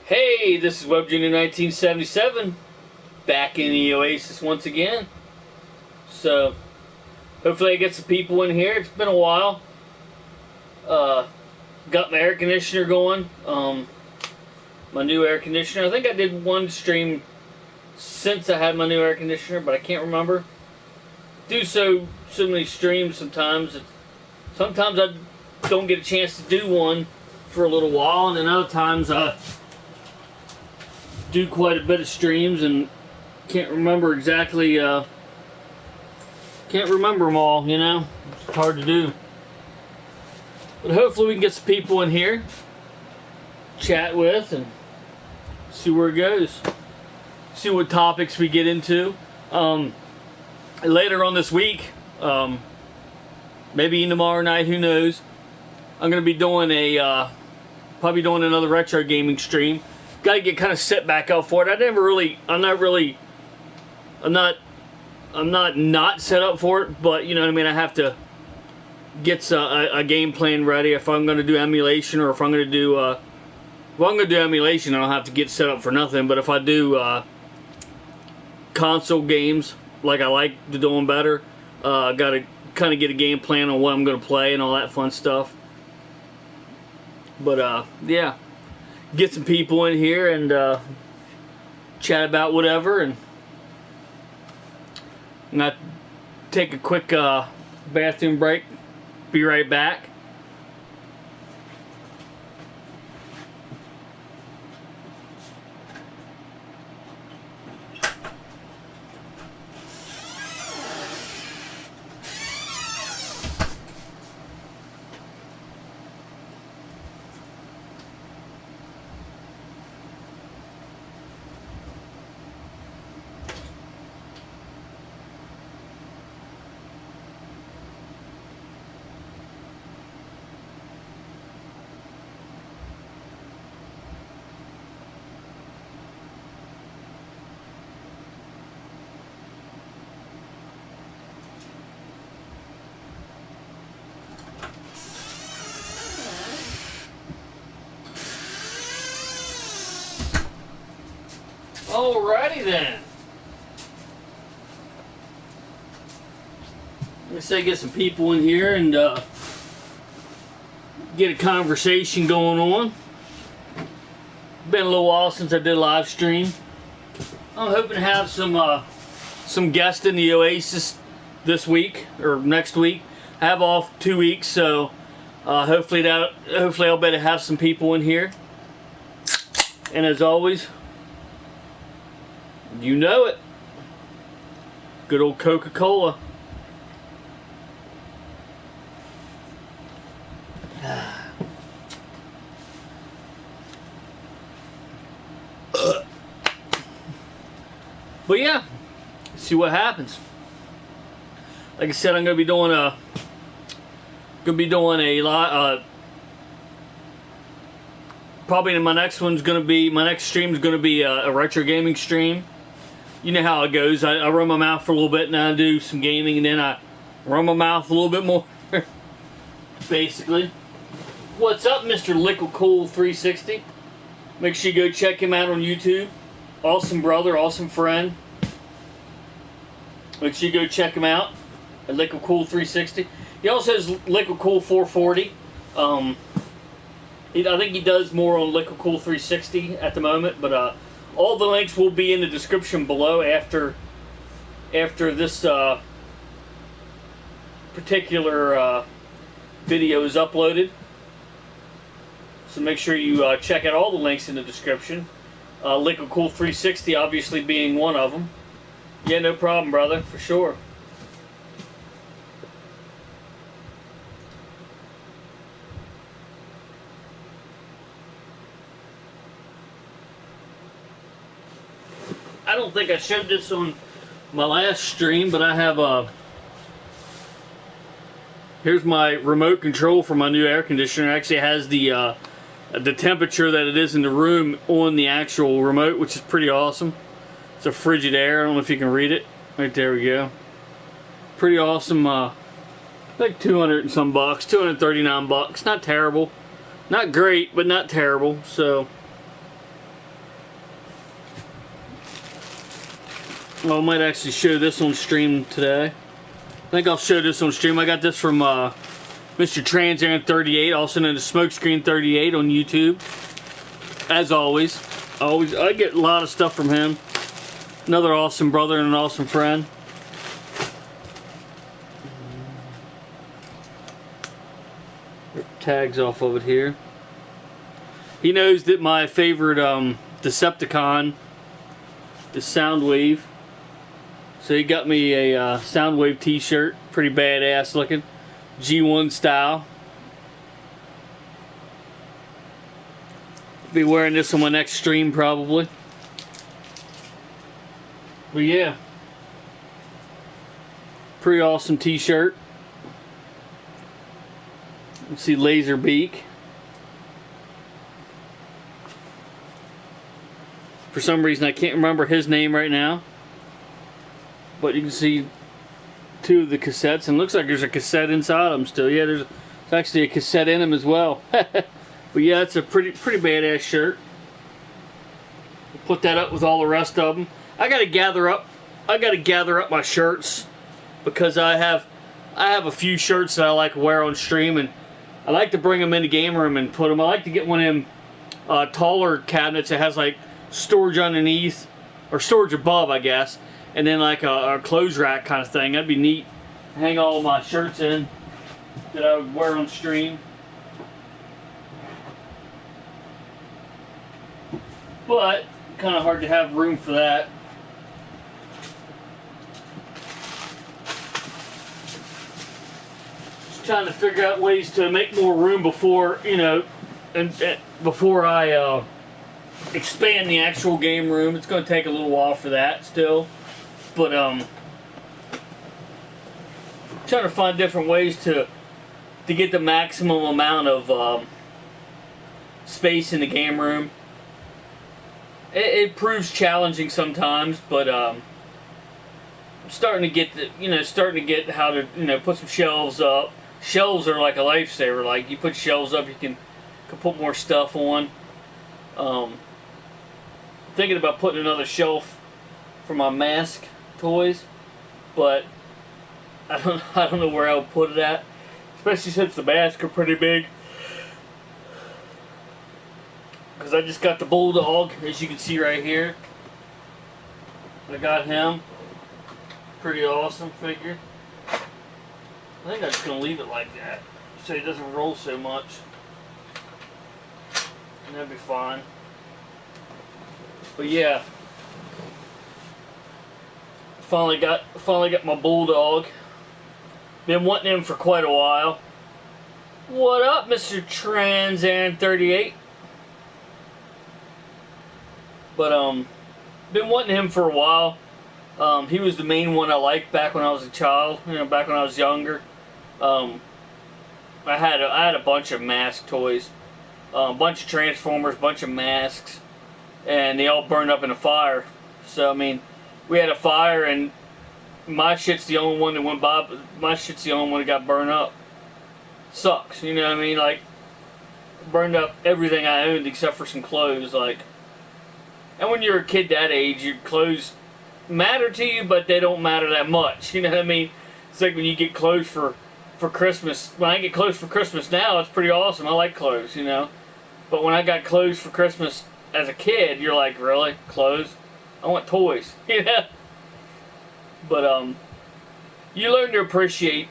Hey, this is webjr1977 back in the Oasis once again. So, hopefully I get some people in here. It's been a while. Got my air conditioner going. My new air conditioner. I think I did one stream since I had my new air conditioner, but I can't remember. Do so many streams sometimes. Sometimes I don't get a chance to do one for a little while, and then other times I do quite a bit of streams and can't remember exactly, can't remember them all, you know? It's hard to do. But hopefully we can get some people in here, chat with, and see where it goes. See what topics we get into. Later on this week, maybe tomorrow night, who knows, I'm going to be doing probably doing another retro gaming stream. Got to get kind of set back up for it. I'm not set up for it, but you know what I mean. I have to get a game plan ready if I'm going to do emulation, or if I'm going to do emulation, I don't have to get set up for nothing. But if I do console games, like I like to do them better, got to kind of get a game plan on what I'm going to play and all that fun stuff. But yeah. Get some people in here and chat about whatever, and I'm gonna take a quick bathroom break. Be right back. Alrighty then. Let's say get some people in here and get a conversation going on. Been a little while since I did a live stream. I'm hoping to have some guests in the Oasis this week or next week. I have off 2 weeks, so hopefully I'll be able to have some people in here. And as always, you know it. Good old Coca-Cola. But yeah, see what happens. Like I said, I'm gonna be doing a lot. Probably my next stream's gonna be a retro gaming stream. You know how it goes. I run my mouth for a little bit, and I do some gaming, and then I run my mouth a little bit more. Basically. What's up, Mr. Liquid Cool 360? Make sure you go check him out on YouTube. Awesome brother, awesome friend. Make sure you go check him out at Liquid Cool 360. He also has Liquid Cool 440. I think he does more on Liquid Cool 360 at the moment, but all the links will be in the description below after this particular video is uploaded. So make sure you check out all the links in the description. Liquid Cool 360 obviously being one of them. Yeah, no problem, brother, for sure. I don't think I showed this on my last stream, but I have here's my remote control for my new air conditioner. It actually has the temperature that it is in the room on the actual remote, which is pretty awesome. It's a frigid air. I don't know if you can read it. Right there we go. Pretty awesome like 200 and some bucks, 239 bucks. Not terrible. Not great, but not terrible. So Well, I might actually show this on stream today. I think I'll show this on stream. I got this from Mr. Transaren38, also known as Smokescreen38 on YouTube. As always, I get a lot of stuff from him. Another awesome brother and an awesome friend. Rip tags off of it here. He knows that my favorite Decepticon is Soundwave. So he got me a Soundwave t-shirt. Pretty badass looking. G1 style. Be wearing this on my next stream probably. But yeah. Pretty awesome t-shirt. You can see Laserbeak. For some reason I can't remember his name right now. But you can see two of the cassettes, and it looks like there's a cassette inside them still. Yeah, there's actually a cassette in them as well. But yeah, it's a pretty badass shirt. We'll put that up with all the rest of them. I gotta gather up my shirts because I have a few shirts that I like to wear on stream, and I like to bring them in the game room and put them. I like to get one of them taller cabinets that has like storage underneath or storage above, I guess. And then like a clothes rack kind of thing. That'd be neat. Hang all my shirts in that I would wear on stream. But kind of hard to have room for that. Just trying to figure out ways to make more room before, you know, and before I expand the actual game room. It's going to take a little while for that still. But trying to find different ways to get the maximum amount of space in the game room. It proves challenging sometimes, but I'm starting to get how to put some shelves up. Shelves are like a lifesaver. Like you put shelves up, you can put more stuff on. Thinking about putting another shelf for my mask toys, but I don't know where I would put it at, especially since the masks are pretty big. Because I just got the Bulldog, as you can see right here. I got him. Pretty awesome figure. I think I'm just gonna leave it like that so it doesn't roll so much, and that'd be fine. But yeah. Finally got my Bulldog. Been wanting him for quite a while. What up, Mr. Transaren38? But been wanting him for a while. He was the main one I liked back when I was a child. Back when I was younger. I had a bunch of mask toys, a bunch of Transformers, bunch of masks, and they all burned up in a fire. So I mean, we had a fire, and my shit's the only one that went by. My shit's the only one that got burned up. Sucks, you know what I mean? Like, burned up everything I owned except for some clothes. Like, and when you're a kid that age, your clothes matter to you, but they don't matter that much. You know what I mean? It's like when you get clothes for Christmas. When I get clothes for Christmas now, it's pretty awesome. I like clothes, you know. But when I got clothes for Christmas as a kid, you're like, really? Clothes? I want toys, you know. But you learn to appreciate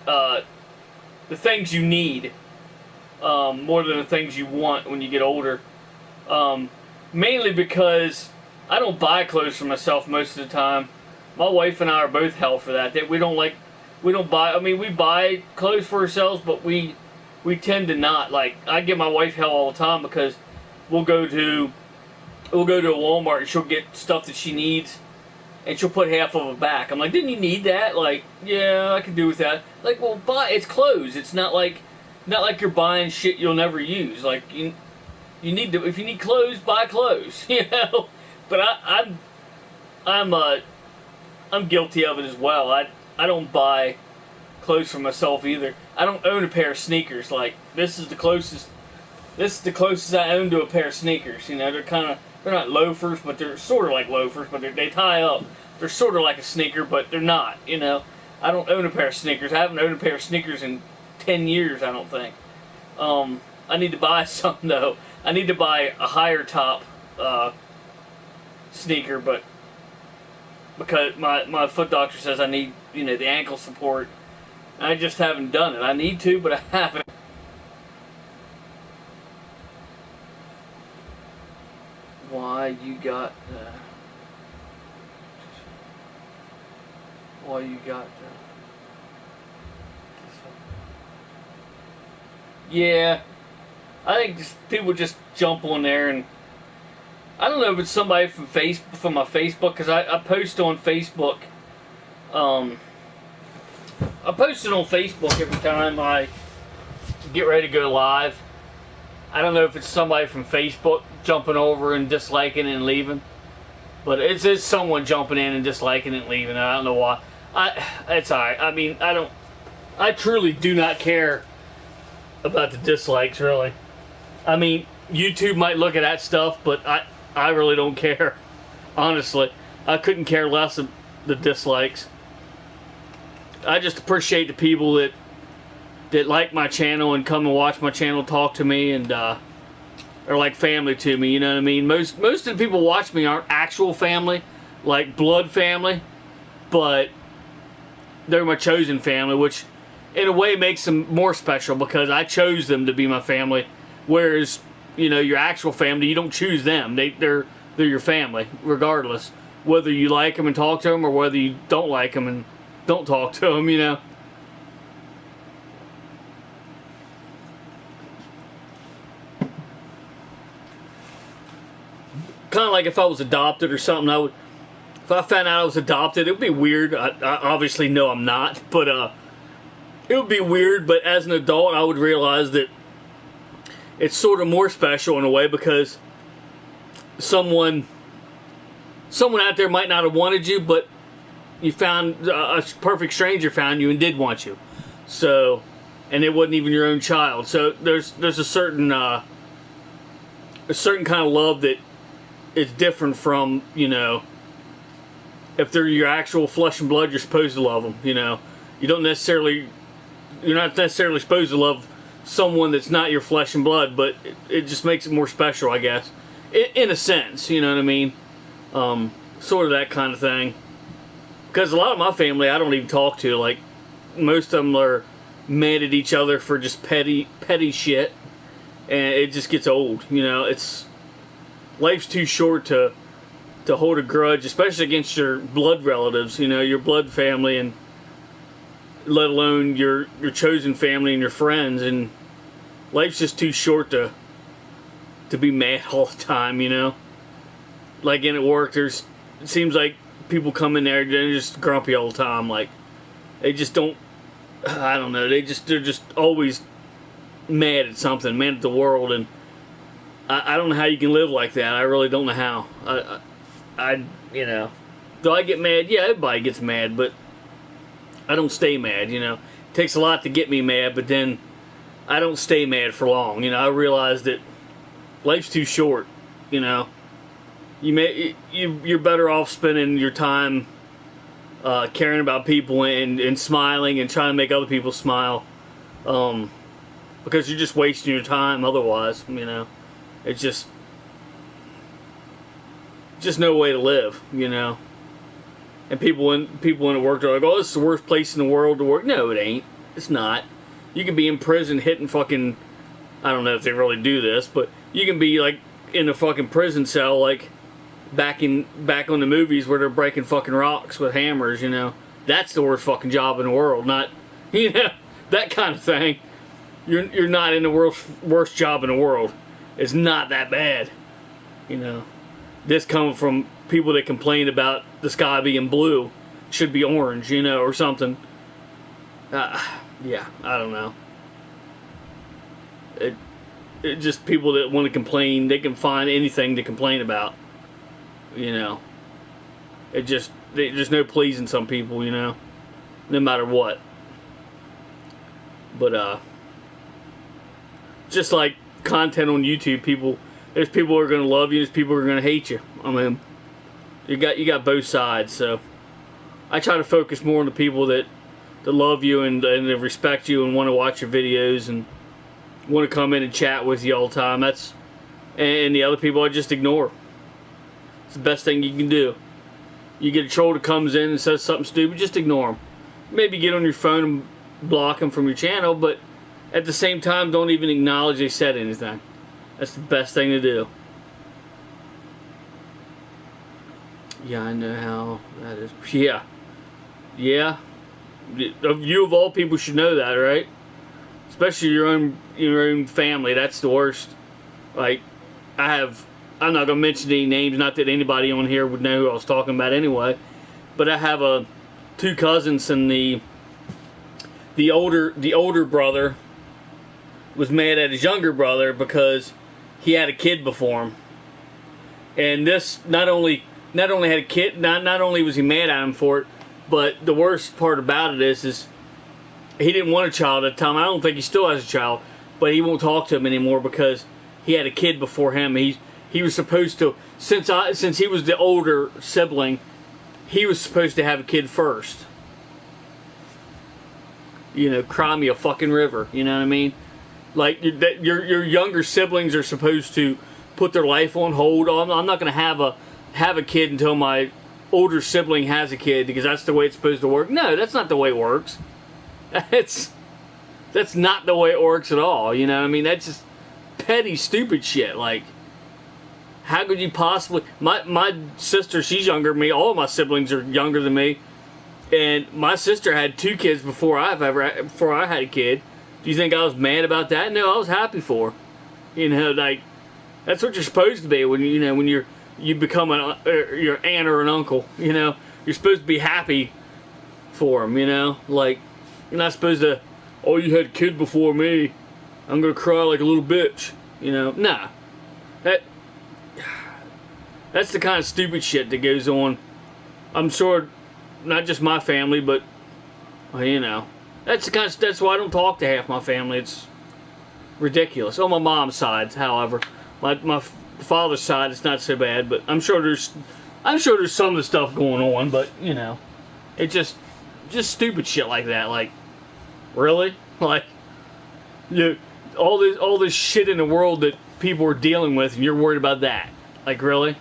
the things you need more than the things you want when you get older. Mainly because I don't buy clothes for myself most of the time. My wife and I are both hell for that. We don't buy. I mean, we buy clothes for ourselves, but we tend to not. Like, I give my wife hell all the time because we'll go to a Walmart and she'll get stuff that she needs, and she'll put half of it back. I'm like, didn't you need that? Like, yeah, I could do with that. Like, well, it's clothes. It's not like you're buying shit you'll never use. Like, you need to, if you need clothes, buy clothes, you know. But I'm guilty of it as well. I don't buy clothes for myself either. I don't own a pair of sneakers. Like, this is the closest I own to a pair of sneakers. You know, they're not loafers, but they're sort of like loafers, but they tie up. they're sort of like a sneaker, but they're not, you know. I don't own a pair of sneakers. I haven't owned a pair of sneakers in 10 years, I don't think. I need to buy some, though. I need to buy a higher top sneaker, but because my foot doctor says I need, you know, the ankle support. I just haven't done it. I need to, but I haven't. Why you got yeah, I think people just jump on there, and I don't know if it's somebody from my Facebook, because I post on Facebook. I post it on Facebook every time I get ready to go live. I don't know if it's somebody from Facebook jumping over and disliking it and leaving, but it's someone jumping in and disliking it and leaving. I don't know why. It's alright. I mean, I truly do not care about the dislikes, really. I mean, YouTube might look at that stuff, but I really don't care. Honestly, I couldn't care less of the dislikes. I just appreciate the people that like my channel and come and watch my channel, talk to me, and are like family to me, you know what I mean? Most of the people watch me aren't actual family, like blood family, but they're my chosen family, which in a way makes them more special because I chose them to be my family, whereas, you know, your actual family, you don't choose them. They're your family, regardless. Whether you like them and talk to them, or whether you don't like them and don't talk to them, you know. Kind of like if I was adopted or something, if I found out I was adopted, it would be weird. I obviously know I'm not, but it would be weird. But as an adult, I would realize that it's sort of more special in a way, because someone out there might not have wanted you, but you found a perfect stranger found you and did want you. So, and it wasn't even your own child. So there's a certain kind of love that is different from, you know, if they're your actual flesh and blood, you're supposed to love them. You know, you're not necessarily supposed to love someone that's not your flesh and blood, but it just makes it more special, I guess, in a sense. You know what I mean? Sort of that kind of thing. Because a lot of my family I don't even talk to. Like, most of them are mad at each other for just petty shit, and it just gets old. You know, life's too short to hold a grudge, especially against your blood relatives. You know, your blood family, and let alone your chosen family and your friends. And life's just too short to be mad all the time. You know, like in at work, it seems like people come in there, they're just grumpy all the time. Like, they just don't, I don't know, they're just always mad at something, mad at the world, and I don't know how you can live like that. I really don't know how. I you know, do I get mad? Yeah, everybody gets mad, but I don't stay mad, you know. It takes a lot to get me mad, but then I don't stay mad for long. You know, I realize that life's too short, you know. You're better off spending your time caring about people and smiling and trying to make other people smile, because you're just wasting your time otherwise. You know, it's just no way to live. You know, and people in the work are like, "Oh, this is the worst place in the world to work." No, it ain't. It's not. You can be in prison hitting fucking, I don't know if they really do this, but you can be like in a fucking prison cell, like back on the movies where they're breaking fucking rocks with hammers. You know, that's the worst fucking job in the world. Not, you know, that kind of thing. You're not in the worst job in the world. It's not that bad. You know, this coming from people that complain about the sky being blue, should be orange, you know, or something. Yeah, I don't know. It just people that want to complain, they can find anything to complain about. You know, there's no pleasing some people, you know, no matter what. But just like content on YouTube, there's people who are gonna love you, there's people who are gonna hate you. I mean, you got both sides. So I try to focus more on the people that love you and that respect you and want to watch your videos and want to come in and chat with you all the time. And the other people I just ignore. It's the best thing you can do. You get a troll that comes in and says something stupid, just ignore them. Maybe get on your phone and block them from your channel, but at the same time, don't even acknowledge they said anything. That's the best thing to do. Yeah, I know how that is. Yeah. Yeah. You of all people should know that, right? Especially your own family. That's the worst. Like, I'm not gonna mention any names. Not that anybody on here would know who I was talking about anyway. But I have two cousins, and the older brother was mad at his younger brother because he had a kid before him. And this not only had a kid. Not only was he mad at him for it, but the worst part about it is he didn't want a child at the time. I don't think he still has a child, but he won't talk to him anymore because he had a kid before him. He was supposed to, since he was the older sibling, he was supposed to have a kid first. You know, cry me a fucking river. You know what I mean? Like, your younger siblings are supposed to put their life on hold. I'm not going to have a kid until my older sibling has a kid because that's the way it's supposed to work. No, that's not the way it works. That's not the way it works at all. You know what I mean? That's just petty, stupid shit. Like, how could you possibly... My sister, she's younger than me. All of my siblings are younger than me. And my sister had 2 kids before I had a kid. Do you think I was mad about that? No, I was happy for her. You know, like, that's what you're supposed to be when you become your aunt or an uncle. You know, you're supposed to be happy for them. You know, like, you're not supposed to, oh, you had a kid before me, I'm gonna cry like a little bitch. You know, nah. That's the kind of stupid shit that goes on. I'm sure, not just my family, but, well, you know, that's why I don't talk to half my family. It's ridiculous. On my mom's side, however, my father's side, it's not so bad. But I'm sure there's some of the stuff going on. But you know, it's just stupid shit like that. Like, really, like, all this shit in the world that people are dealing with, and you're worried about that. Like, really?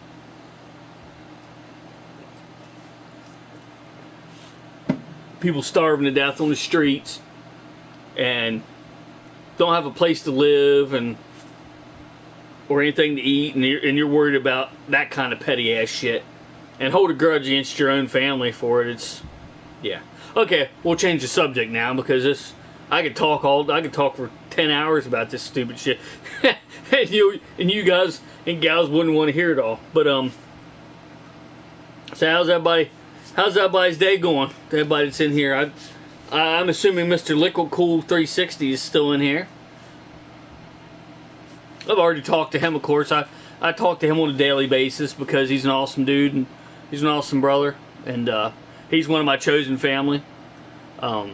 People starving to death on the streets and don't have a place to live or anything to eat, and you're worried about that kind of petty ass shit and hold a grudge against your own family for it. It's, yeah. Okay, we'll change the subject now because I could talk for 10 hours about this stupid shit. and you guys and gals wouldn't want to hear it all. But so how's everybody's day going? Everybody that's in here. I'm assuming Mr. Liquid Cool 360 is still in here. I've already talked to him, of course. I talk to him on a daily basis because he's an awesome dude and he's an awesome brother, and he's one of my chosen family. I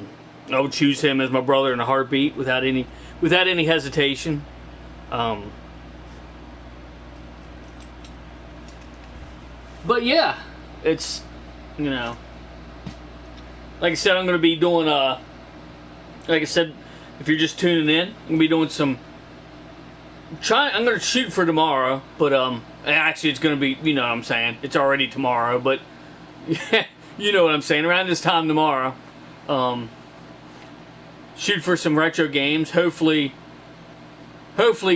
would choose him as my brother in a heartbeat without any hesitation. But yeah, it's, you know, like I said, I'm going to be doing, like I said, if you're just tuning in, I'm going to be doing some, I'm going to shoot for tomorrow, but, actually it's going to be, you know what I'm saying, it's already tomorrow, but, you know what I'm saying, around this time tomorrow, shoot for some retro games, hopefully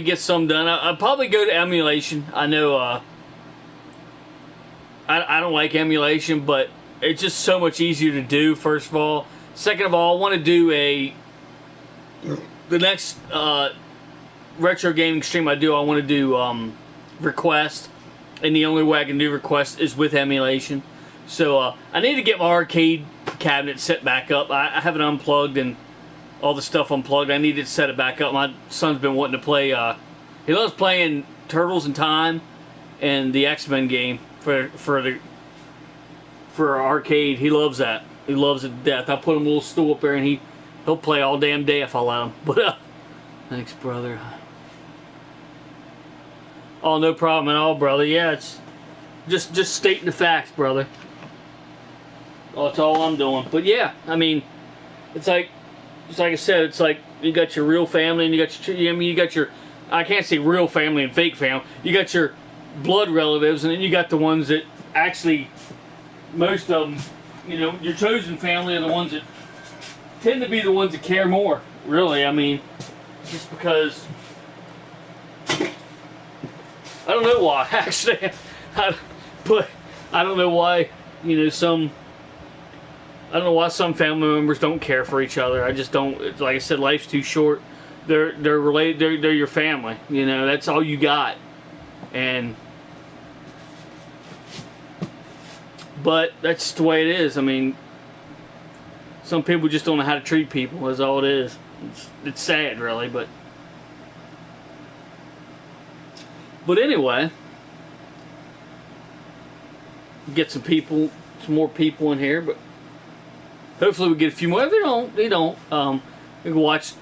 get some done. I'll probably go to emulation. I know, I don't like emulation, but it's just so much easier to do, first of all. Second of all, I want to do the next retro gaming stream I do, I want to do request, and the only way I can do request is with emulation. So I need to get my arcade cabinet set back up. I have it unplugged and all the stuff unplugged. I need to set it back up. My son's been wanting to play, he loves playing Turtles in Time and the X-Men game for arcade. He loves that. He loves it to death. I put him a little stool up there and he'll play all damn day if I let him. But thanks, brother. Oh, no problem at all, brother. Yeah, it's just stating the facts, brother. That's all I'm doing. But yeah, I mean, it's like I said, it's like you got your real family and you got your, I mean, you got your, I can't say real family and fake family. You got your blood relatives, and then you got the ones that actually, most of them, you know, your chosen family are the ones that tend to be the ones that care more. Really, I mean, just because I don't know why. Actually, but I don't know why. You know, I don't know why some family members don't care for each other. I just don't. Like I said, life's too short. They're related. They're your family. You know, that's all you got. But that's the way it is. I mean, some people just don't know how to treat people. That's all it is. It's sad, really. But anyway, get some more people in here. But hopefully we get a few more. If they don't, they don't. You can watch.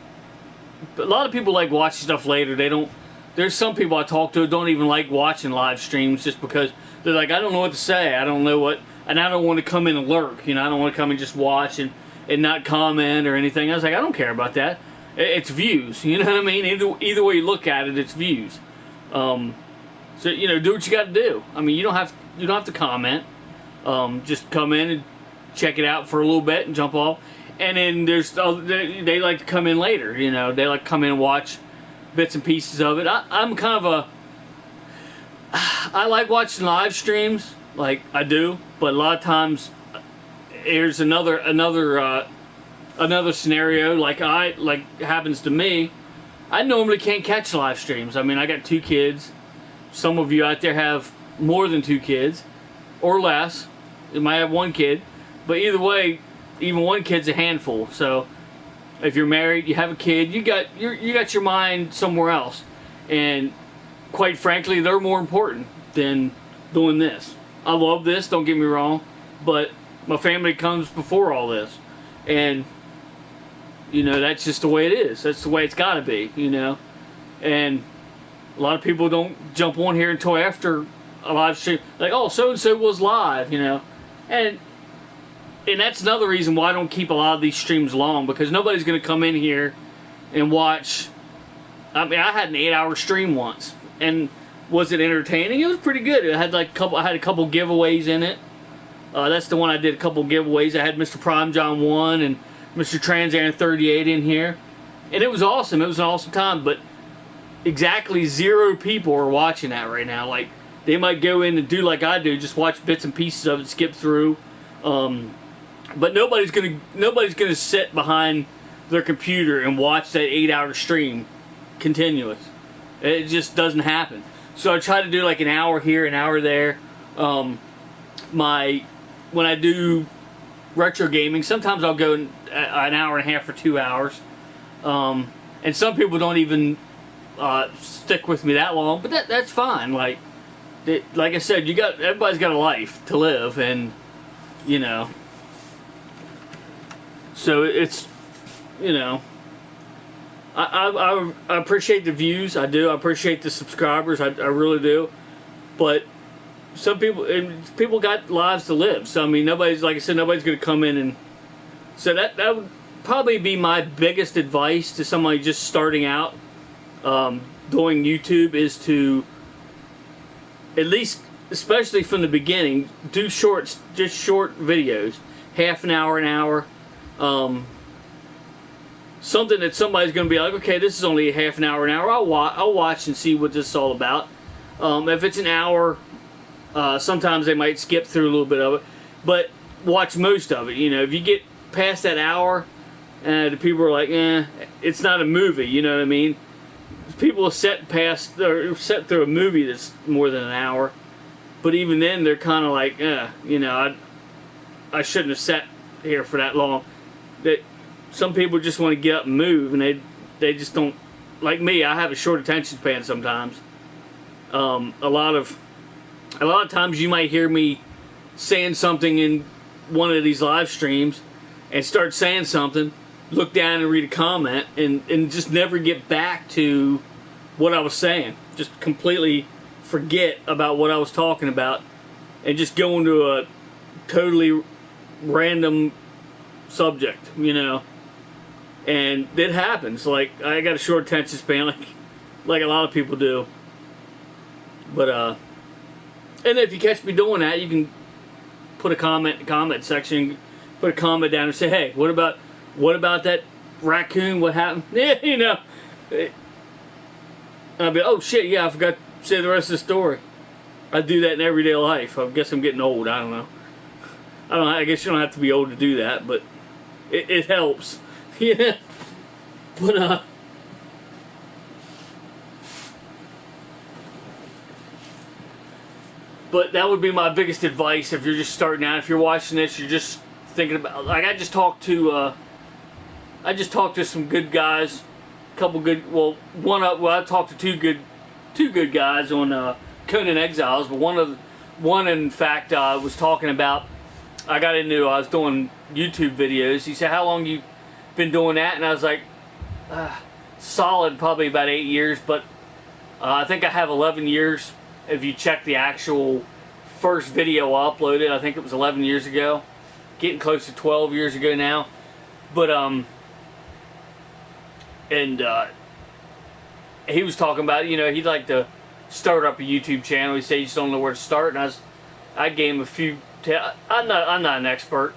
A lot of people like watching stuff later. They don't. There's some people I talk to who don't even like watching live streams just because they're like, I don't know what to say. I don't know what, and I don't want to come in and lurk. You know, I don't want to come and just watch and not comment or anything. I was like, I don't care about that. It's views. You know what I mean? Either way you look at it, it's views. So you know, do what you got to do. I mean, you don't have to comment. Just come in and check it out for a little bit and jump off. And then they like to come in later, you know. They like to come in and watch bits and pieces of it. I'm kind of I like watching live streams, like I do, but a lot of times there's another scenario like happens to me. I normally can't catch live streams. I mean, I got 2 kids. Some of you out there have more than 2 kids or less. You might have 1 kid, but either way, even 1 kid's a handful. So if you're married, you have a kid, you got your mind somewhere else, and quite frankly, they're more important than doing this. I love this, don't get me wrong, but my family comes before all this, and you know, that's just the way it is. That's the way it's got to be, you know. And a lot of people don't jump on here until after a live stream, like, oh, so and so was live, you know. And that's another reason why I don't keep a lot of these streams long, because nobody's going to come in here and watch. I mean, I had an 8-hour stream once, and was it entertaining? It was pretty good. It had like I had a couple giveaways in it. That's the one I did a couple giveaways. I had Mr. Prime John 1 and Mr. Trans Aaron 38 in here, and it was awesome. It was an awesome time, but exactly 0 people are watching that right now. Like, they might go in and do like I do, just watch bits and pieces of it, skip through. But nobody's gonna sit behind their computer and watch that 8-hour stream continuous. It just doesn't happen. So I try to do like an hour here, an hour there. When I do retro gaming, sometimes I'll go an hour and a half or 2 hours. And some people don't even stick with me that long, but that's fine. Like I said, everybody's got a life to live, and you know. So it's, you know, I appreciate the views. I do. I appreciate the subscribers. I really do. But some people got lives to live. So I mean, nobody's, like I said, nobody's going to come in and. So that would probably be my biggest advice to somebody just starting out doing YouTube, is to at least, especially from the beginning, do short videos, half an hour. Something that somebody's going to be like, okay, this is only a half an hour. I'll watch and see what this is all about. If it's an hour, sometimes they might skip through a little bit of it, but watch most of it. You know, if you get past that hour, the people are like, it's not a movie. You know what I mean? People have set through a movie that's more than an hour, but even then, they're kind of like, you know, I shouldn't have sat here for that long. That some people just want to get up and move, and they just don't. Like me, I have a short attention span sometimes. A lot of times you might hear me saying something in one of these live streams and start saying something, look down and read a comment, and just never get back to what I was saying. Just completely forget about what I was talking about and just go into a totally random subject, you know. And it happens. Like, I got a short attention span, like a lot of people do. But and if you catch me doing that, you can put a comment in the comment section, put a comment down and say, hey, what about that raccoon? What happened? Yeah, you know. And I'll be, oh shit, yeah, I forgot to say the rest of the story. I do that in everyday life. I guess I'm getting old. I don't know. I guess you don't have to be old to do that, but it helps. Yeah. But that would be my biggest advice if you're just starting out. If you're watching this, you're just thinking about, like, I just talked to some good guys, a couple good, I talked to two good guys on Conan Exiles, but one in fact was talking about, I was doing YouTube videos. He said, how long you been doing that? And I was like, solid, probably about 8 years, but I think I have 11 years. If you check the actual first video I uploaded, I think it was 11 years ago. Getting close to 12 years ago now. But, he was talking about, you know, he'd like to start up a YouTube channel. He said he just don't know where to start. And I gave him a few, I'm not an expert,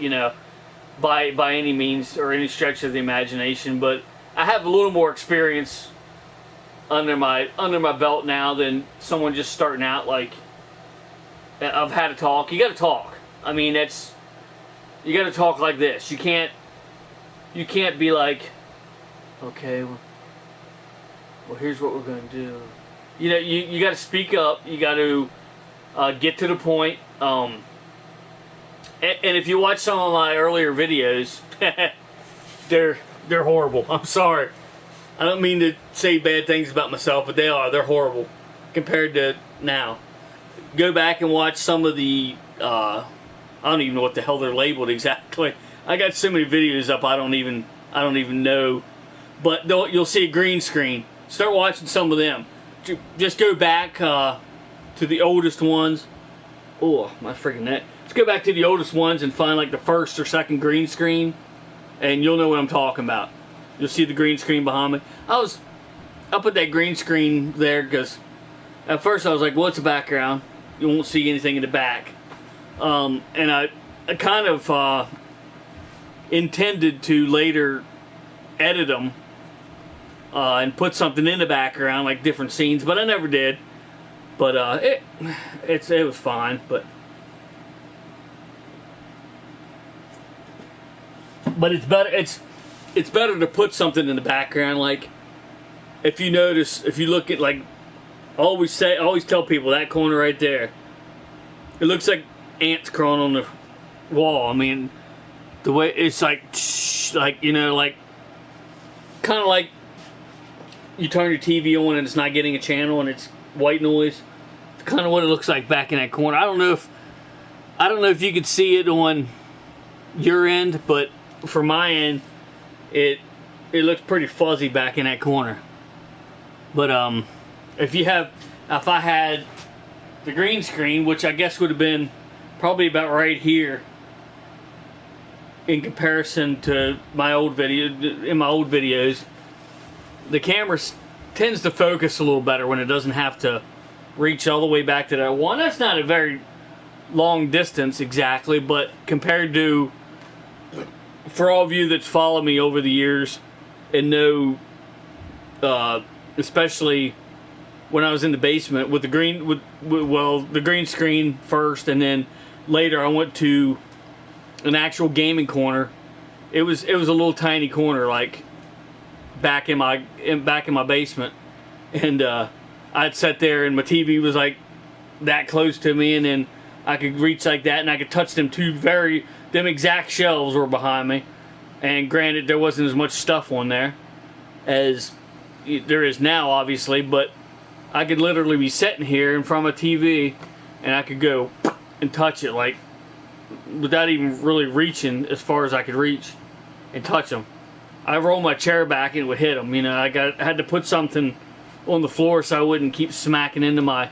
you know, by any means or any stretch of the imagination, but I have a little more experience under my belt now than someone just starting out. Like, I've had to talk. You got to talk. I mean, you got to talk like this. You can't be like, okay, well here's what we're gonna do. You know, you got to speak up. You got to get to the point. And if you watch some of my earlier videos, they're horrible. I'm sorry. I don't mean to say bad things about myself, but they're horrible compared to now. Go back and watch some of the, I don't even know what the hell they're labeled exactly. I got so many videos up I don't even know. But you'll see a green screen. Start watching some of them. Just go back to the oldest ones. Oh, my freaking neck. Let's go back to the oldest ones and find like the first or second green screen, and you'll know what I'm talking about. You'll see the green screen behind me. I put that green screen there because at first I was like, well, it's a background. You won't see anything in the back. And I kind of intended to later edit them and put something in the background, like different scenes, but I never did. But it was fine. But it's better. It's better to put something in the background. Like, if you notice, if you look at, like, I always tell people that corner right there, it looks like ants crawling on the wall. I mean, the way it's like, you know, like, kind of like you turn your TV on and it's not getting a channel and it's white noise. It's kind of what it looks like back in that corner. I don't know if you could see it on your end, but for my end, it looks pretty fuzzy back in that corner. But if I had the green screen, which I guess would have been probably about right here in comparison to my old videos, the camera tends to focus a little better when it doesn't have to reach all the way back to that one. That's not a very long distance exactly, but compared to, for all of you that follow me over the years and know, especially when I was in the basement with the green screen first, and then later I went to an actual gaming corner. It was a little tiny corner, like back in my basement, and I'd sat there and my TV was like that close to me, and then I could reach like that and I could touch them them exact shelves were behind me. And granted, there wasn't as much stuff on there as there is now, obviously, but I could literally be sitting here in front of a TV and I could go and touch it, like, without even really reaching as far as I could reach and touch them. I rolled my chair back and it would hit them. You know, I had to put something on the floor so I wouldn't keep smacking into my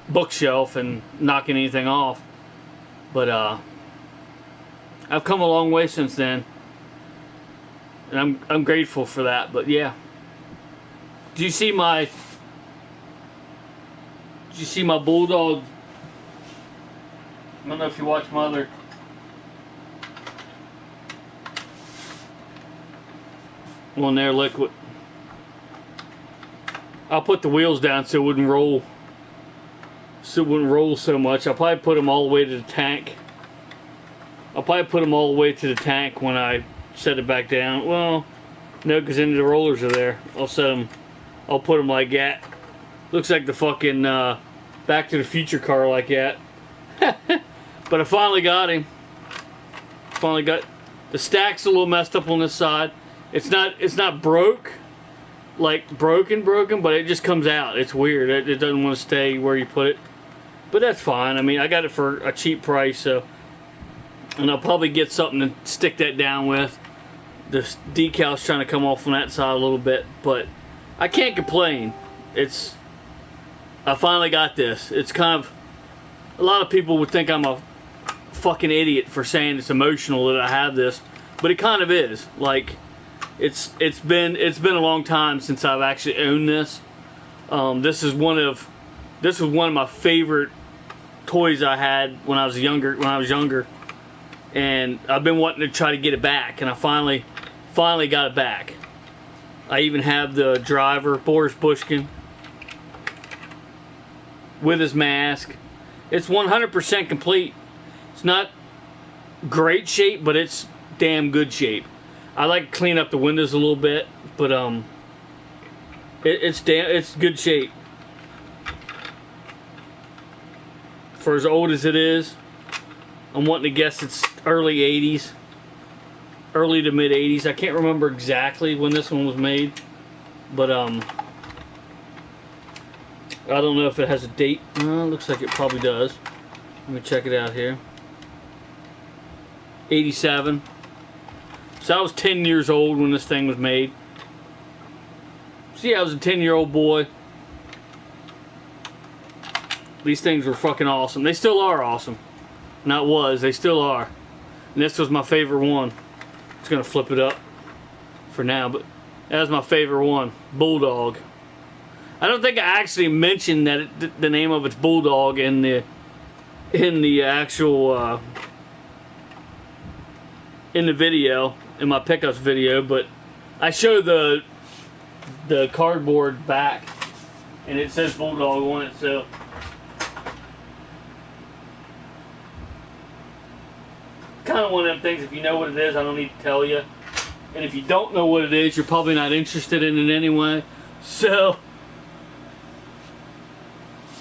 bookshelf and knocking anything off. But I've come a long way since then, and I'm grateful for that. But yeah, did you see my bulldog? I don't know if you watch my other. One there, liquid. I'll put the wheels down so it wouldn't roll. So it wouldn't roll so much. I'll probably put them all the way to the tank. I'll probably put them all the way to the tank when I set it back down. Well, no, because then the rollers are there. I'll set them. I'll put them like that. Looks like the fucking Back to the Future car like that. But I finally got him. Finally got the stack's a little messed up on this side. It's not broke, like broken, but it just comes out. It's weird. It doesn't want to stay where you put it. But that's fine. I mean, I got it for a cheap price, so. And I'll probably get something to stick that down with. The decal's trying to come off on that side a little bit, but I can't complain. I finally got this. It's kind of, a lot of people would think I'm a fucking idiot for saying it's emotional that I have this, but it kind of is. Like, it's been a long time since I've actually owned this. This was one of my favorite toys I had when I was younger, and I've been wanting to try to get it back, and I finally got it back. I even have the driver, Boris Bushkin, with his mask. It's 100% complete. It's not great shape, but it's damn good shape. I like to clean up the windows a little bit, but it's good shape. For as old as it is, I'm wanting to guess it's early 80s. Early to mid 80s. I can't remember exactly when this one was made, but I don't know if it has a date. Looks like it probably does. Let me check it out here. 87. So I was 10 years old when this thing was made. See, I was a 10-year-old boy. These things were fucking awesome. They still are awesome. Not was, they still are. And this was my favorite one. It's gonna flip it up for now, but that was my favorite one. Bulldog. I don't think I actually mentioned that the name of it's Bulldog in the actual in the video, in my pickups video, but I show the cardboard back and it says Bulldog on it, so kind of one of them things, if you know what it is, I don't need to tell you. And if you don't know what it is, you're probably not interested in it anyway. So,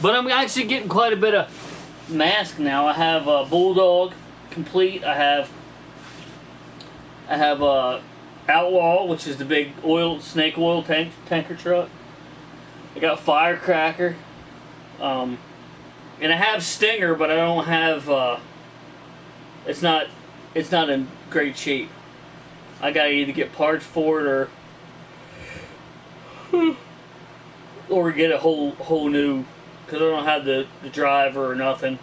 but I'm actually getting quite a bit of mask now. I have a Bulldog complete. I have Outlaw, which is the big snake oil tanker truck. I got Firecracker. And I have Stinger, but I don't have, it's not in great shape. I gotta either get parts for it or get a whole new, because I don't have the driver or nothing.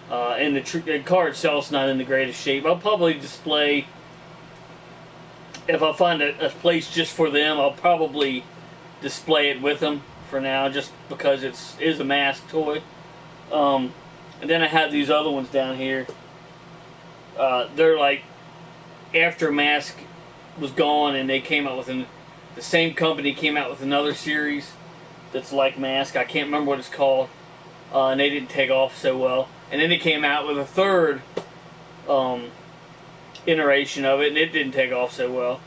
And the car itself's not in the greatest shape. I'll probably display, if I find a place just for them, I'll probably display it with them for now, just because it is a mask toy. And then I have these other ones down here. They're like, after Mask was gone and they came out with the same company came out with another series that's like Mask. I can't remember what it's called. And they didn't take off so well. And then they came out with a third iteration of it, and it didn't take off so well.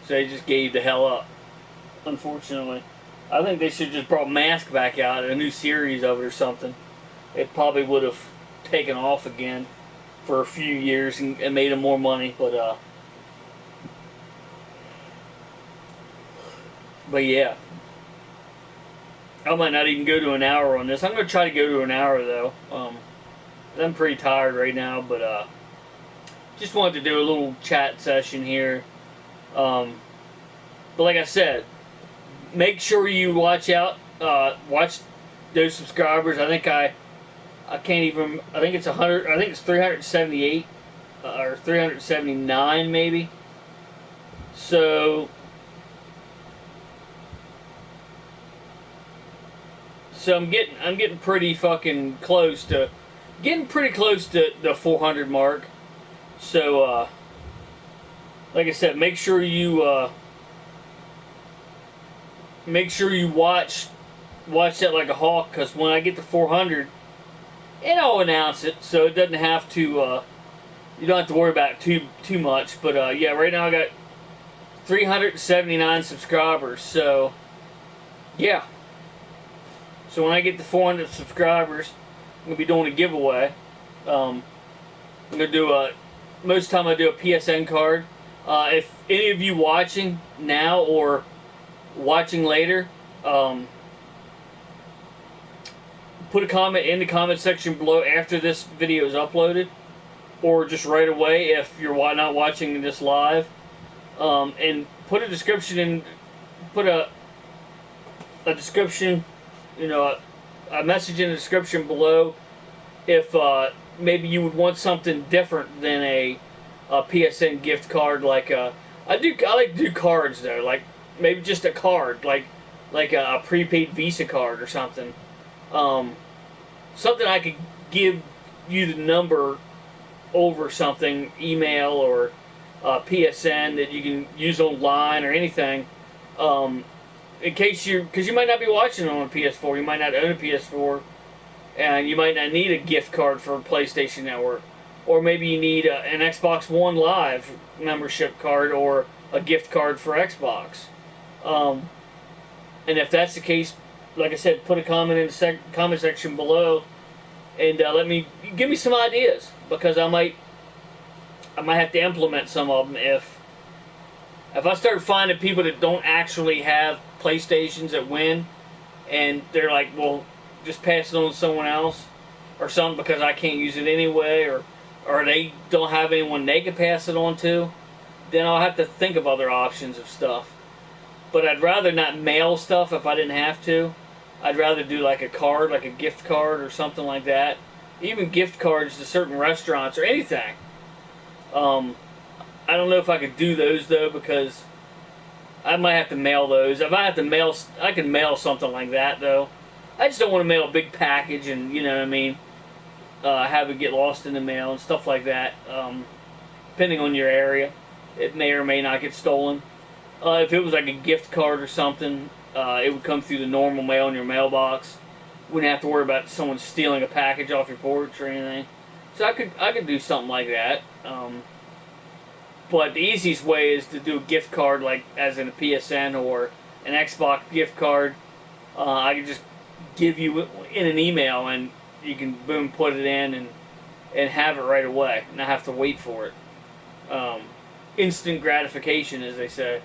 So they just gave the hell up, unfortunately. I think they should have just brought Mask back out, a new series of it or something. It probably would have taken off again for a few years and made them more money, but yeah. I might not even go to an hour on this. I'm going to try to go to an hour, though. I'm pretty tired right now, but just wanted to do a little chat session here. But like I said, make sure you watch those subscribers. I think I can't even. I think it's 100. I think it's 378 or 379 maybe. So I'm getting pretty fucking close to the 400 mark. So like I said, make sure you watch that like a hawk, because when I get to 400, and I'll announce it, so it doesn't have to. You don't have to worry about it too much. But yeah, right now I got 379 subscribers. So yeah. So when I get to 400 subscribers, I'm gonna be doing a giveaway. I'm gonna do most of the time I do a PSN card. If any of you watching now or watching later, put a comment in the comment section below after this video is uploaded, or just right away if you're not watching this live, and put a description in, put a description, a message in the description below if maybe you would want something different than a PSN gift card. Like I like to do cards though, like maybe just a card, like a prepaid Visa card or something. Something I could give you the number over something, email or PSN that you can use online or anything. In case because you might not be watching it on a PS4, you might not own a PS4, and you might not need a gift card for PlayStation Network, or maybe you need an Xbox One Live membership card or a gift card for Xbox. And if that's the case, like I said, put a comment in the comment section below, and give me some ideas, because I might have to implement some of them if I start finding people that don't actually have PlayStations that win, and they're like, well, just pass it on to someone else or something because I can't use it anyway, or they don't have anyone they can pass it on to, then I'll have to think of other options of stuff. But I'd rather not mail stuff if I didn't have to. I'd rather do like a card, like a gift card or something like that. Even gift cards to certain restaurants or anything. I don't know if I could do those though, because I might have to mail those. If I have to mail, I can mail something like that though. I just don't want to mail a big package and, you know what I mean, have it get lost in the mail and stuff like that. Depending on your area, it may or may not get stolen. If it was like a gift card or something, it would come through the normal mail in your mailbox. Wouldn't have to worry about someone stealing a package off your porch or anything. So I could do something like that. But the easiest way is to do a gift card, like as in a PSN or an Xbox gift card. I can just give you in an email, and you can boom put it in and have it right away, not have to wait for it. Instant gratification, as they say.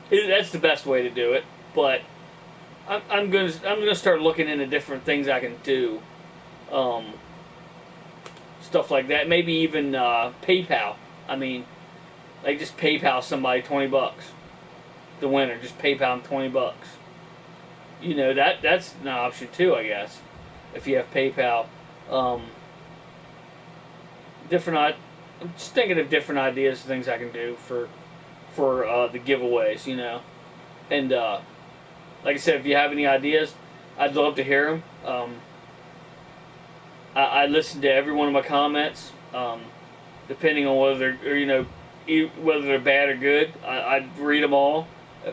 That's the best way to do it. But I'm gonna start looking into different things I can do. Stuff like that. Maybe even PayPal. I mean, like just PayPal somebody $20. The winner, just PayPal them $20. You know, that's an option too, I guess. If you have PayPal. I'm just thinking of different ideas, things I can do for the giveaways, you know. And like I said, if you have any ideas, I'd love to hear them. I listen to every one of my comments, depending on whether they're bad or good. I read them all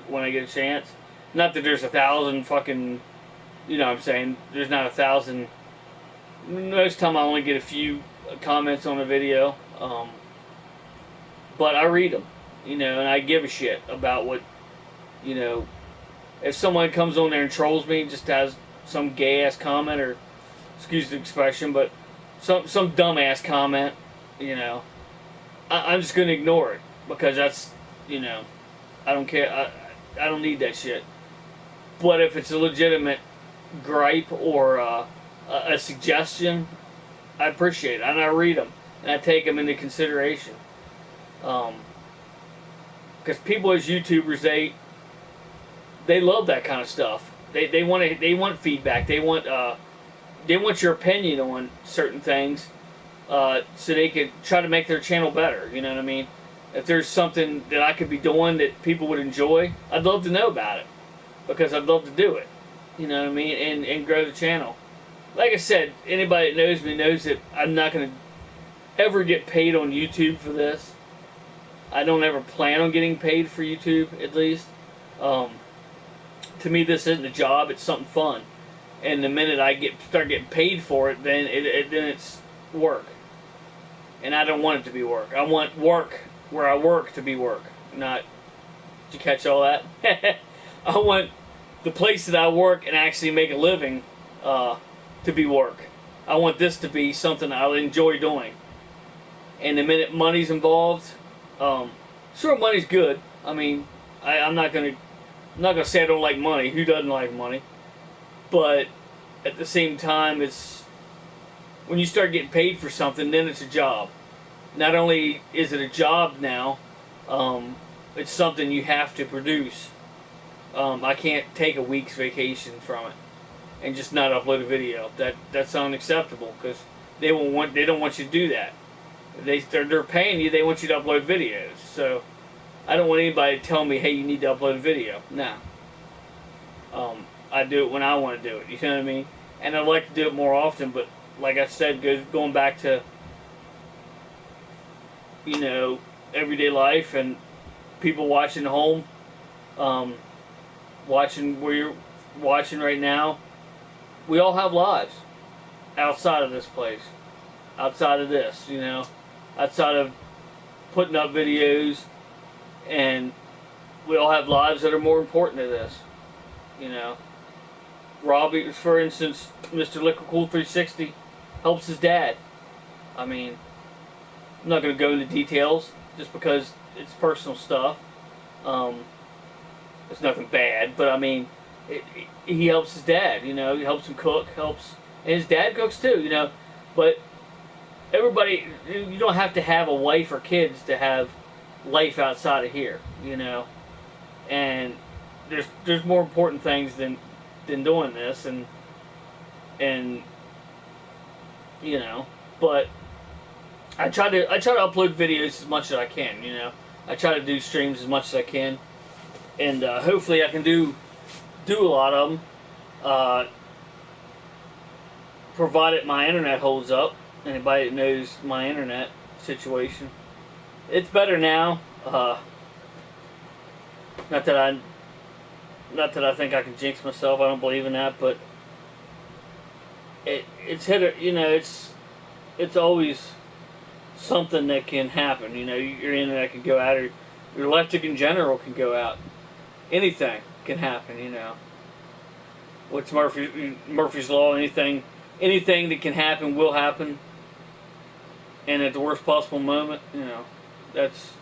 when I get a chance. Not that there's 1,000 fucking, you know what I'm saying, there's not 1,000. Most of the time I only get a few comments on a video, but I read them, you know, and I give a shit about what, you know, if someone comes on there and trolls me, just has some gay ass comment, or excuse the expression, but some dumb ass comment, you know, I'm just gonna ignore it, because that's, you know, I don't care. I don't need that shit. But if it's a legitimate gripe or a suggestion, I appreciate it, and I read them and I take them into consideration. Because people as YouTubers, they love that kind of stuff. They want feedback. They want your opinion on certain things, so they could try to make their channel better. You know what I mean? If there's something that I could be doing that people would enjoy, I'd love to know about it, because I'd love to do it. You know what I mean? And grow the channel. Like I said, anybody that knows me knows that I'm not going to ever get paid on YouTube for this. I don't ever plan on getting paid for YouTube, at least. To me, this isn't a job; it's something fun. And the minute I start getting paid for it, then it's work. And I don't want it to be work. I want work where I work to be work. Not, did you catch all that? I want the place that I work and actually make a living to be work. I want this to be something I'll enjoy doing. And the minute money's involved, sure, money's good. I mean, I'm not gonna say I don't like money. Who doesn't like money? But at the same time, it's when you start getting paid for something, then it's a job. Not only is it a job now, it's something you have to produce. I can't take a week's vacation from it and just not upload a video. That's unacceptable, because they don't want you to do that. They're paying you. They want you to upload videos. So I don't want anybody to tell me, hey, you need to upload a video. Nah. I do it when I want to do it. You know what I mean? And I'd like to do it more often, but like I said, going back to, you know, everyday life and people watching at home, watching where you're watching right now, we all have lives outside of this place, outside of this, you know, outside of putting up videos, and we all have lives that are more important to this, you know. Robbie, for instance, Mr. Liquid Cool 360 helps his dad. I mean, I'm not going to go into details just because it's personal stuff. It's nothing bad, but I mean, he helps his dad, you know. He helps him cook, and his dad cooks too, you know. But everybody, you don't have to have a wife or kids to have life outside of here, you know. And there's more important things than doing this, and you know. But I try to upload videos as much as I can, you know. I try to do streams as much as I can, and hopefully I can do a lot of them, provided my internet holds up. Anybody that knows my internet situation, it's better now. Not that I think I can jinx myself. I don't believe in that, but it's hit. You know, it's always something that can happen. You know, your internet can go out, or your electric in general can go out. Anything can happen. You know, what's Murphy's law? Anything that can happen will happen, and at the worst possible moment, you know, that's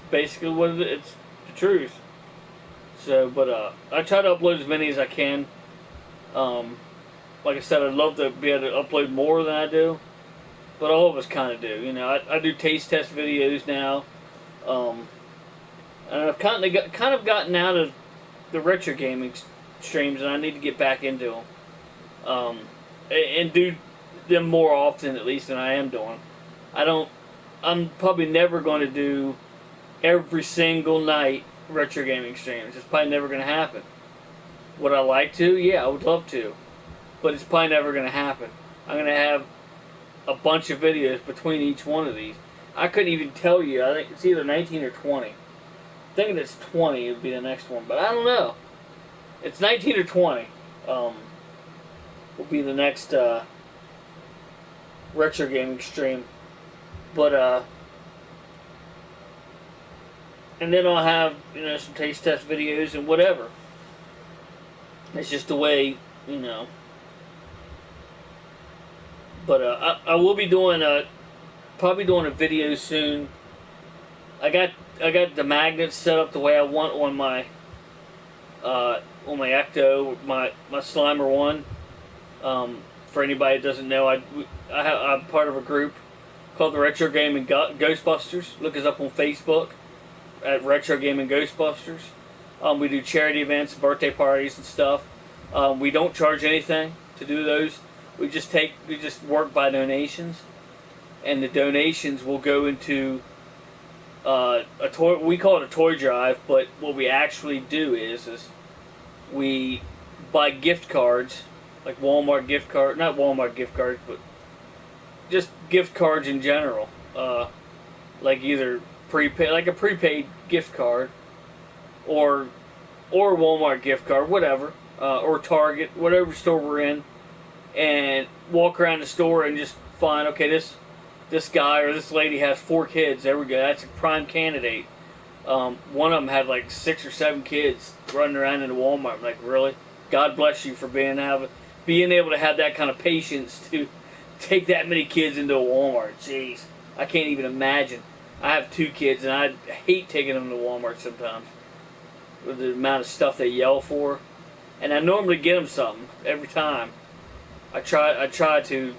basically what it is. It's the truth. So, but I try to upload as many as I can. Like I said, I'd love to be able to upload more than I do, but all of us kind of do. You know, I do taste test videos now, and I've kind of gotten out of the retro gaming streams, and I need to get back into them, and do them more often, at least, than I am doing. I'm probably never going to do every single night retro gaming streams. It's probably never going to happen. Would I like to? Yeah, I would love to. But it's probably never going to happen. I'm going to have a bunch of videos between each one of these. I couldn't even tell you. I think it's either 19 or 20. Thinking it's 20 would be the next one, but I don't know. It's 19 or 20. Will be the next retro gaming stream. But and then I'll have, you know, some taste test videos and whatever. It's just the way, you know. But I will be doing probably doing a video soon. I got the magnets set up the way I want on my Ecto, my Slimer one. For anybody that doesn't know, I'm part of a group called the Retro Gaming Ghostbusters. Look us up on Facebook at Retro Gaming Ghostbusters. We do charity events, birthday parties, and stuff. We don't charge anything to do those. We just work by donations, and the donations will go into a toy. We call it a toy drive, but what we actually do is we buy gift cards, like Walmart gift card, not Walmart gift cards, but just gift cards in general, like either prepaid, like a prepaid gift card, or Walmart gift card, whatever, or Target, whatever store we're in, and walk around the store and just find, okay, this guy or this lady has 4 kids. There we go. That's a prime candidate. One of them had like 6 or 7 kids running around in the Walmart. I'm like, really? God bless you for being able to have that kind of patience to take that many kids into a Walmart. Jeez, I can't even imagine. I have 2 kids, and I hate taking them to Walmart sometimes with the amount of stuff they yell for. And I normally get them something every time. I try to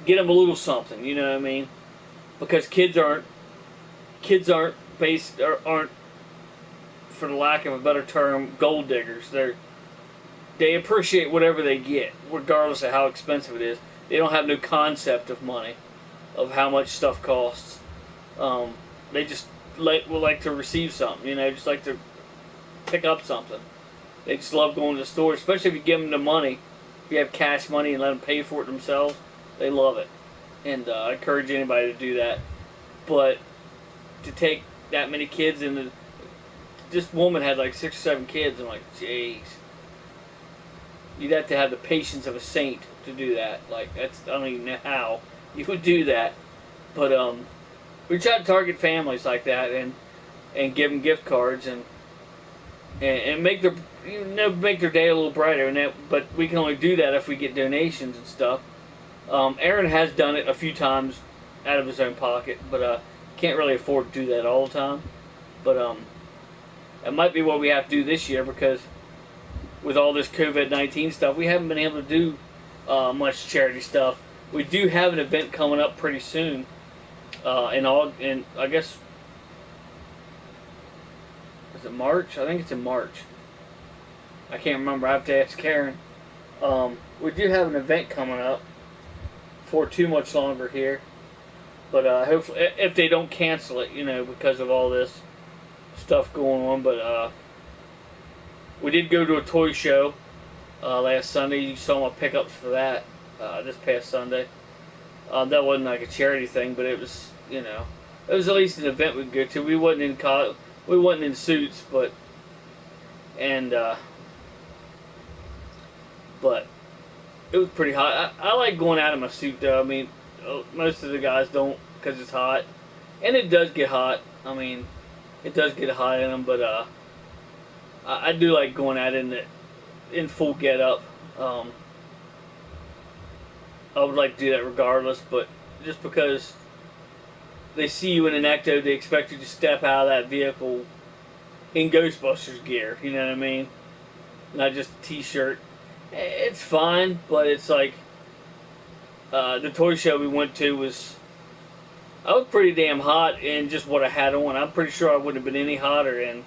get them a little something. You know what I mean? Because kids aren't for the lack of a better term, gold diggers. They appreciate whatever they get, regardless of how expensive it is. They don't have no concept of money, of how much stuff costs. They just would like to receive something, just like to pick up something. They just love going to the store, especially if you give them the money. If you have cash money and let them pay for it themselves, they love it. And I encourage anybody to do that. But to take that many kids into, this woman had like 6 or 7 kids. I'm like, jeez. You'd have to have the patience of a saint to do that. Like, I don't even know how you would do that. But we try to target families like that and give them gift cards and make their make their day a little brighter. But we can only do that if we get donations and stuff. Aaron has done it a few times out of his own pocket, but can't really afford to do that all the time. But it might be what we have to do this year, because with all this COVID-19 stuff, we haven't been able to do much charity stuff. We do have an event coming up pretty soon in I guess, is it March? I think it's in March. I can't remember. I have to ask Karen. We do have an event coming up for too much longer here, but hopefully, if they don't cancel it, because of all this stuff going on. But we did go to a toy show last Sunday. You saw my pickups for that this past Sunday. That wasn't like a charity thing, but it was, it was at least an event we could go to. We wasn't in suits, but it was pretty hot. I like going out in my suit, though. I mean, most of the guys don't, because it's hot, and it does get hot. I mean, it does get hot in them, but I do like going out in full get-up. I would like to do that regardless, but just because they see you in an ecto, they expect you to step out of that vehicle in Ghostbusters gear, you know what I mean? Not just a t-shirt. It's fine, but it's like, the toy show we went to I was pretty damn hot in just what I had on. I'm pretty sure I wouldn't have been any hotter in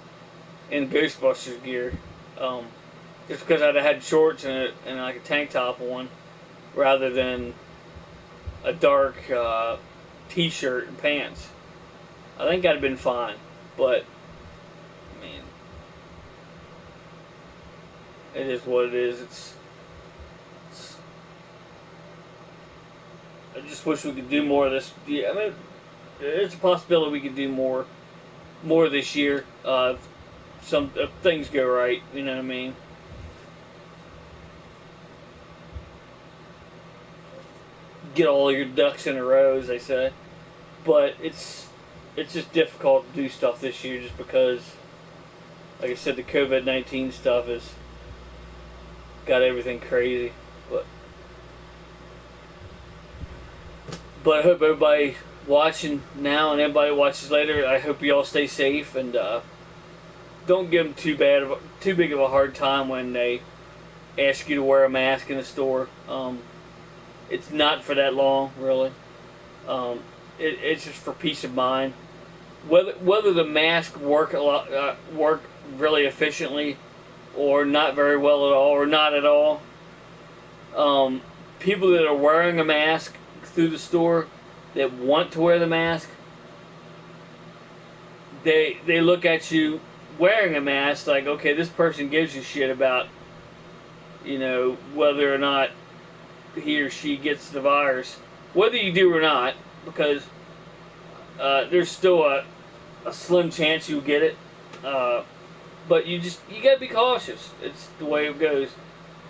Ghostbusters gear. Just because I'd have had shorts and like a tank top on, rather than a dark t-shirt and pants. I think I'd have been fine, but I mean, it is what it is. I just wish we could do more of this. Yeah, I mean, there's a possibility we could do more this year. If things go right, you know what I mean. Get all your ducks in a row, as they say. But it's just difficult to do stuff this year, just because, like I said, the COVID-19 stuff has got everything crazy. But I hope everybody watching now and everybody watches later, I hope you all stay safe, and don't give them too big of a hard time when they ask you to wear a mask in the store. It's not for that long, really. It's just for peace of mind. whether the mask work really efficiently, or not very well at all, or not at all. People that are wearing a mask through the store, that want to wear the mask, they look at you wearing a mask like, okay, this person gives a shit about, whether or not he or she gets the virus, whether you do or not, because there's still a slim chance you'll get it. But you gotta be cautious. It's the way it goes.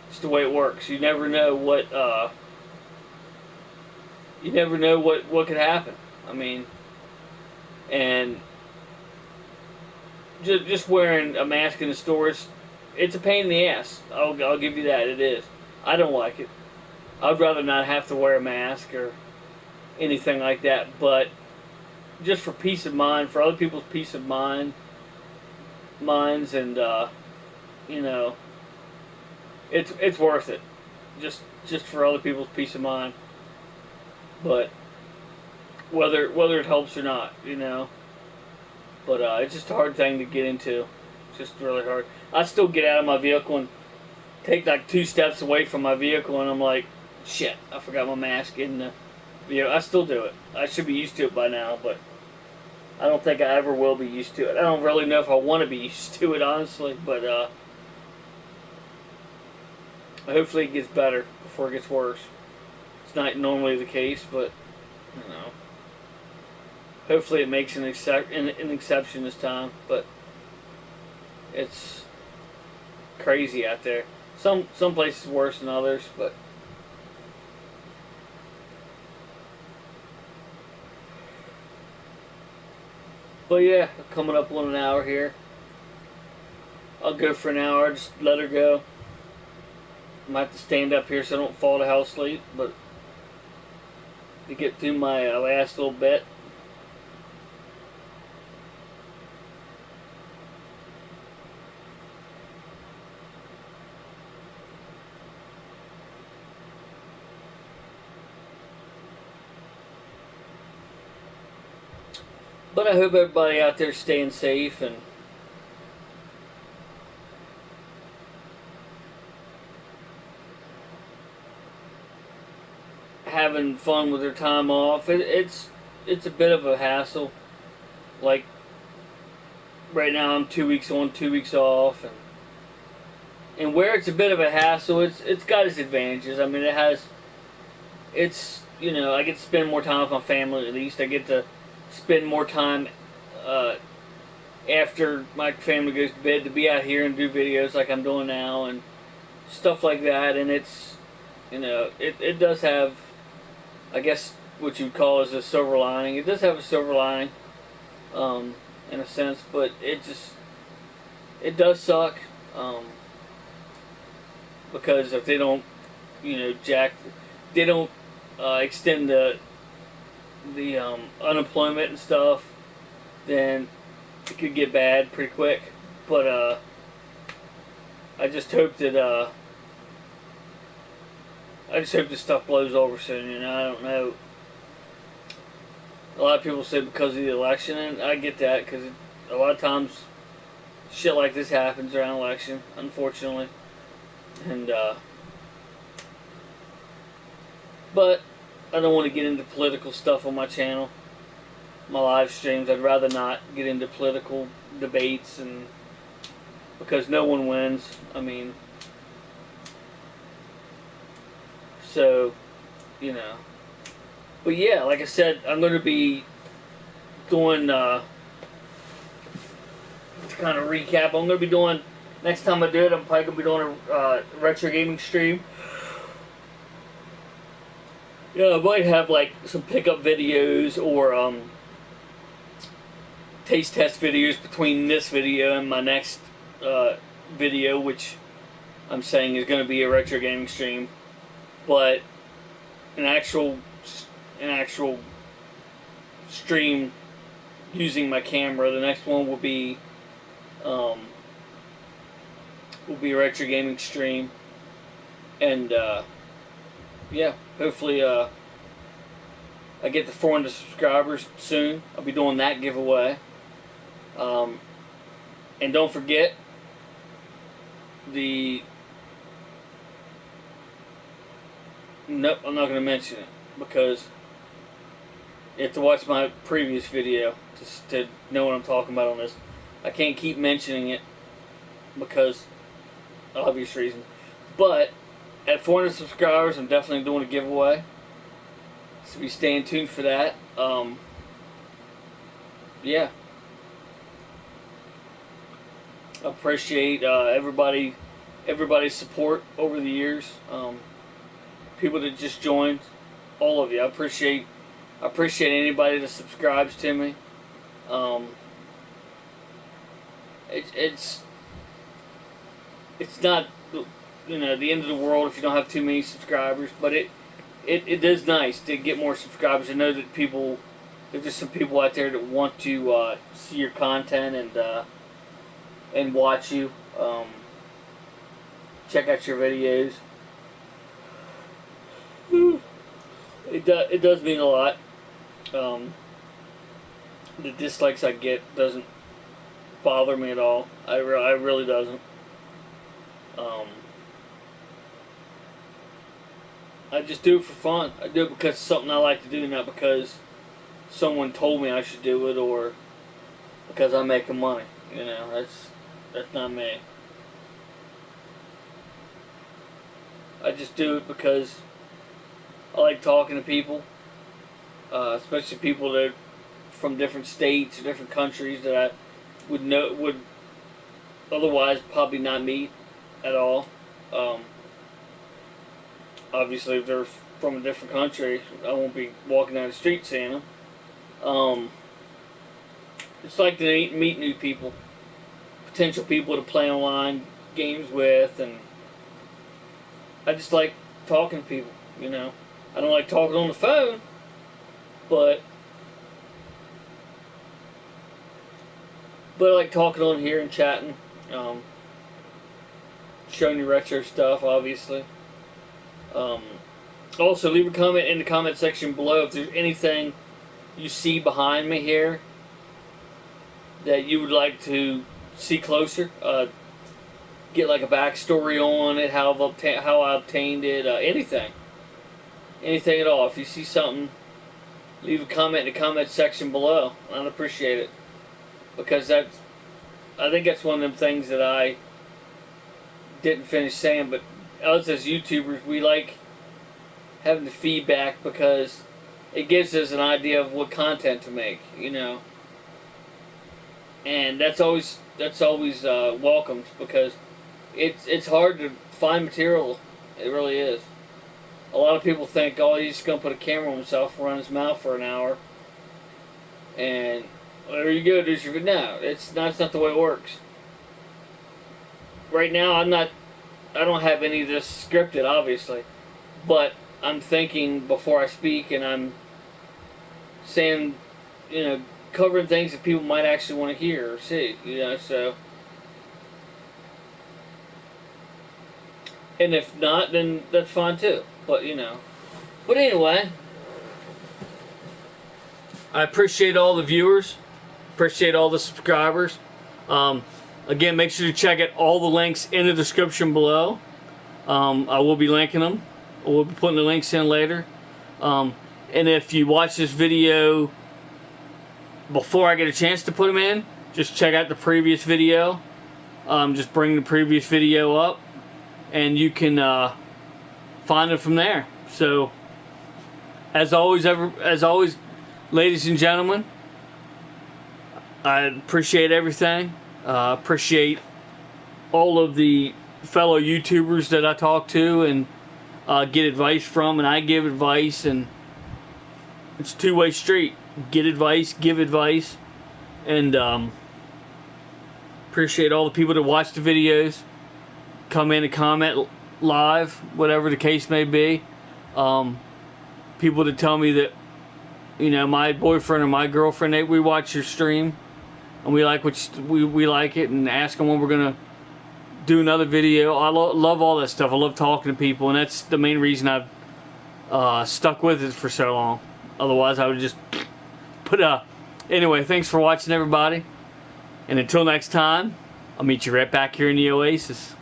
It's the way it works. You never know what could happen. I mean, and just wearing a mask in the stores, it's a pain in the ass. I'll give you that. It is. I don't like it. I'd rather not have to wear a mask or anything like that. But just for peace of mind, for other people's peace of minds, and it's worth it. Just for other people's peace of mind. But whether it helps or not, But it's just a hard thing to get into. It's just really hard. I still get out of my vehicle and take like 2 steps away from my vehicle, and I'm like, shit, I forgot my mask in the vehicle. I still do it. I should be used to it by now, but I don't think I ever will be used to it. I don't really know if I want to be used to it, honestly, but hopefully it gets better before it gets worse. It's not normally the case, but hopefully it makes an exception this time. But it's crazy out there. Some places worse than others, but yeah, coming up on an hour here. I'll go for an hour. Just let her go. I might have to stand up here so I don't fall to hell asleep, but to get through my last little bit. But I hope everybody out there is staying safe and having fun with their time off. It's a bit of a hassle. Like right now, I'm 2 weeks on, 2 weeks off, and where it's a bit of a hassle, it's got its advantages. I mean, I get to spend more time with my family. At least I get to spend more time after my family goes to bed to be out here and do videos like I'm doing now and stuff like that. And it's, it does have, I guess what you'd call is a silver lining. It does have a silver lining, in a sense, but it does suck, because if they don't, they don't extend the unemployment and stuff, then it could get bad pretty quick. But I just hope that this stuff blows over soon. I don't know. A lot of people say because of the election, and I get that, because a lot of times shit like this happens around election, unfortunately. And but I don't want to get into political stuff on my channel, my live streams. I'd rather not get into political debates, and because no one wins. I mean, so, But yeah, like I said, I'm going to be doing, to kind of recap, I'm going to be doing, next time I do it, I'm probably going to be doing a retro gaming stream. Yeah, I might have like some pickup videos or taste test videos between this video and my next video, which I'm saying is going to be a retro gaming stream. But an actual stream using my camera. The next one will be a retro gaming stream, and yeah, hopefully I get to 400 subscribers soon. I'll be doing that giveaway. And don't forget nope, I'm not going to mention it because you have to watch my previous video to know what I'm talking about on this. I can't keep mentioning it because obvious reasons. But at 400 subscribers, I'm definitely doing a giveaway. So be staying tuned for that. Yeah. I appreciate everybody's support over the years. People that just joined, all of you. I appreciate anybody that subscribes to me. It's not, you know, the end of the world if you don't have too many subscribers, but it is nice to get more subscribers. I know that there's just some people out there that want to see your content and watch you, check out your videos. It does mean a lot. The dislikes I get doesn't bother me at all. I really doesn't. I just do it for fun. I do it because it's something I like to do, not because someone told me I should do it or because I'm making money. You know, that's not me. I just do it because I like talking to people, especially people that are from different states or different countries that I would otherwise probably not meet at all. Obviously, if they're from a different country, I won't be walking down the street seeing them. It's like to meet new people, potential people to play online games with, and I just like talking to people, you know. I don't like talking on the phone, but I like talking on here and chatting, showing you retro stuff, obviously. Also, leave a comment in the comment section below if there's anything you see behind me here that you would like to see closer. Get like a backstory on it, how I obtained it, anything at all. If you see something, leave a comment in the comment section below. I'd appreciate it, because I think that's one of them things that I didn't finish saying. But us as YouTubers, we like having the feedback because it gives us an idea of what content to make, you know. And that's always welcomed, because it's hard to find material. It really is. A lot of people think, oh, he's just gonna put a camera on himself, run his mouth for an hour, and there you go, there's your video. No, it's not the way it works. Right now, I don't have any of this scripted, obviously, but I'm thinking before I speak, and I'm saying, you know, covering things that people might actually want to hear or see, you know, so. And if not, then that's fine too, but, you know. But anyway, I appreciate all the viewers, appreciate all the subscribers. Again, make sure to check out all the links in the description below. I will be linking them. We'll be putting the links in later. And if you watch this video before I get a chance to put them in, just check out the previous video. Just bring the previous video up, and you can find it from there. So, as always, ladies and gentlemen, I appreciate everything. Appreciate all of the fellow YouTubers that I talk to and get advice from, and I give advice, and it's a two-way street. Get advice, give advice, and appreciate all the people that watch the videos, come in and comment live, whatever the case may be. People that tell me that, you know, my boyfriend or my girlfriend, we watch your stream and we like we like it, and ask them when we're gonna do another video. I love all that stuff. I love talking to people, and that's the main reason I've stuck with it for so long. Otherwise, I would just put a... Anyway, thanks for watching, everybody. And until next time, I'll meet you right back here in the Oasis.